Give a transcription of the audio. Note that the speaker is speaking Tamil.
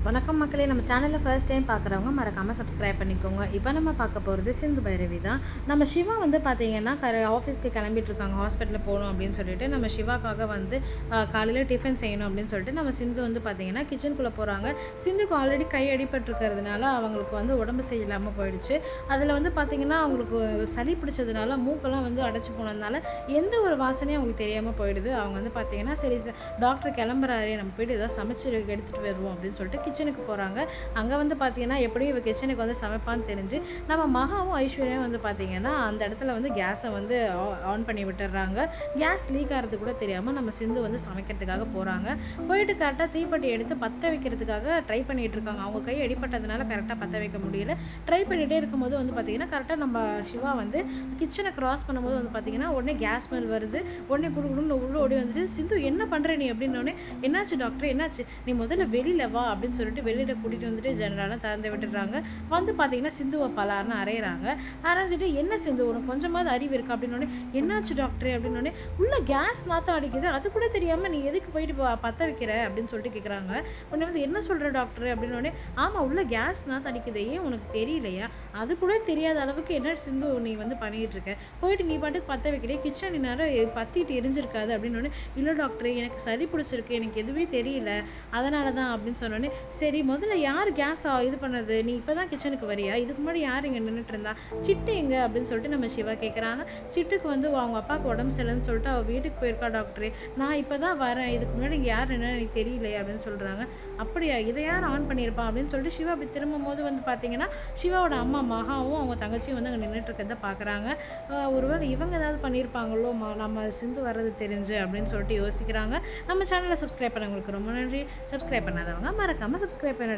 வணக்கம் மக்களே, நம்ம சேனலில் ஃபர்ஸ்ட் டைம் பார்க்குறவங்க மறக்காமல் சப்ஸ்கிரைப் பண்ணிக்கோங்க. இப்போ நம்ம பார்க்க போகிறது சிந்து பைரவி தான். நம்ம சிவா வந்து பார்த்திங்கன்னா ஆஃபீஸ்க்கு கிளம்பிட்டு இருக்காங்க, ஹாஸ்பிட்டலில் போகணும் அப்படின்னு சொல்லிட்டு. நம்ம சிவாக்காக வந்து காலையில் டிஃபன் செய்யணும் அப்படின்னு சொல்லிட்டு நம்ம சிந்து வந்து பார்த்திங்கன்னா கிச்சனுக்குள்ளே போகிறாங்க. சிந்துக்கு ஆல்ரெடி கை அடிபட்டிருக்கிறதுனால அவங்களுக்கு வந்து உடம்பு சரியில்லாமல் போயிடுச்சு. அதில் வந்து பார்த்திங்கன்னா அவங்களுக்கு சளி பிடிச்சதுனால மூக்கெல்லாம் வந்து அடைச்சி போனதுனால எந்த ஒரு வாசனையும் அவங்களுக்கு தெரியாமல் போயிடுது. அவங்க வந்து பார்த்திங்கன்னா சரி டாக்டர் கிளம்புறாரு, நம்ம போய்ட்டு எதாவது சமைச்சு எடுத்துகிட்டு வருவோம் அப்படின்னு சொல்லிட்டு கிச்சனுக்கு போகிறாங்க. அங்கே வந்து பார்த்திங்கன்னா எப்படியும் இவ கிச்சனுக்கு வந்து சமைப்பான்னு தெரிஞ்சு நம்ம மகாவும் ஐஸ்வர்யாவும் வந்து பார்த்திங்கன்னா அந்த இடத்துல வந்து கேஸை வந்து ஆன் பண்ணி விட்டுடுறாங்க. கேஸ் லீக் ஆகிறது கூட தெரியாமல் நம்ம சிந்து வந்து சமைக்கிறதுக்காக போகிறாங்க. போயிட்டு கரெக்டாக தீப்பெட்டி எடுத்து பற்ற வைக்கிறதுக்காக ட்ரை பண்ணிகிட்டு இருக்காங்க. அவங்க கை அடிப்பட்டதுனால கரெக்டாக பற்ற வைக்க முடியல. ட்ரை பண்ணிகிட்டே இருக்கும்போது வந்து பார்த்திங்கன்னா கரெக்டாக நம்ம சிவா வந்து கிச்சனை க்ராஸ் பண்ணும்போது வந்து பார்த்திங்கன்னா உடனே கேஸ் ஸ்மெல் வருது. உடனே குடுக்குன்னு உள்ள ஓடி வந்துட்டு சிந்து என்ன பண்ணுற நீ அப்படின்னோடனே என்னாச்சு டாக்டர் என்னாச்சு, நீ முதல்ல வெளியில் வா அப்படின்னு சொல்லிட்டு வெளியில் கூட்டிகிட்டு வந்துட்டு ஜெனரலாக திறந்து விட்டுடுறாங்க. வந்து பார்த்தீங்கன்னா சிந்துவை பலார்னு அரைகிறாங்க. அரைஞ்சிட்டு என்ன சிந்து உனக்கு கொஞ்சமாவது அறிவு இருக்கா அப்படின்னோடனே என்னாச்சு டாக்டர் அப்படின்னோடனே உள்ள கேஸ் நாத்தம் அடிக்குது, அது கூட தெரியாமல் நீ எதுக்கு போயிட்டு பற்ற வைக்கிற அப்படின்னு சொல்லிட்டு கேட்குறாங்க. உடனே வந்து என்ன சொல்கிற டாக்டர் அப்படின்னோடனே ஆமாம் உள்ள கேஸ் நாத்தம் அடிக்குது, ஏன் உனக்கு தெரியலையா, அது கூட தெரியாத அளவுக்கு என்ன சிந்து நீ வந்து பண்ணிகிட்டு இருக்க, போயிட்டு நீ பாட்டுக்கு பற்ற வைக்கிறே, கிச்சன் நேரம் பற்றிட்டு எரிஞ்சிருக்காது அப்படின்னோடனே இல்லை டாக்டர் எனக்கு சளி பிடிச்சிருக்கு, எனக்கு எதுவுமே தெரியல அதனால தான் அப்படின்னு சொன்னோடனே சரி முதல்ல யார் கேஸ் இது பண்ணது, நீ இப்போ தான் கிச்சனுக்கு வரியா, இதுக்கு முன்னாடி யார் இங்கே நின்றுட்டு இருந்தா, சிட்டு எங்கே அப்படின்னு சொல்லிட்டு நம்ம சிவா கேட்குறாங்க. சிட்டுக்கு வந்து அவங்க அப்பாவுக்கு உடம்பு சரியில்லைன்னு சொல்லிட்டு அவள் வீட்டுக்கு போயிருக்கா டாக்டரே, நான் இப்போ தான் வரேன், இதுக்கு முன்னாடி இங்கே யார் என்ன எனக்கு தெரியலையே அப்படின்னு சொல்கிறாங்க. அப்படியா இதை யார் ஆன் பண்ணியிருப்பான் அப்படின்னு சொல்லிட்டு சிவா அப்படி திரும்பும் போது வந்து பார்த்தீங்கன்னா சிவாவோட அம்மா மகாவும் அவங்க தங்கச்சியும் வந்து அங்கே நின்றுட்டு இருக்கிறத பார்க்குறாங்க. ஒருவேளை இவங்க ஏதாவது பண்ணியிருப்பாங்களோ நம்ம சிந்து வர்றது தெரிஞ்சு அப்படின்னு சொல்லிட்டு யோசிக்கிறாங்க. நம்ம சேனலை சப்ஸ்கிரைப் பண்ணவங்களுக்கு ரொம்ப நன்றி. சப்ஸ்கிரைப் பண்ணாதவங்க மறக்காமல் சப்ஸ்கிரைப் பண்ணிடுங்க.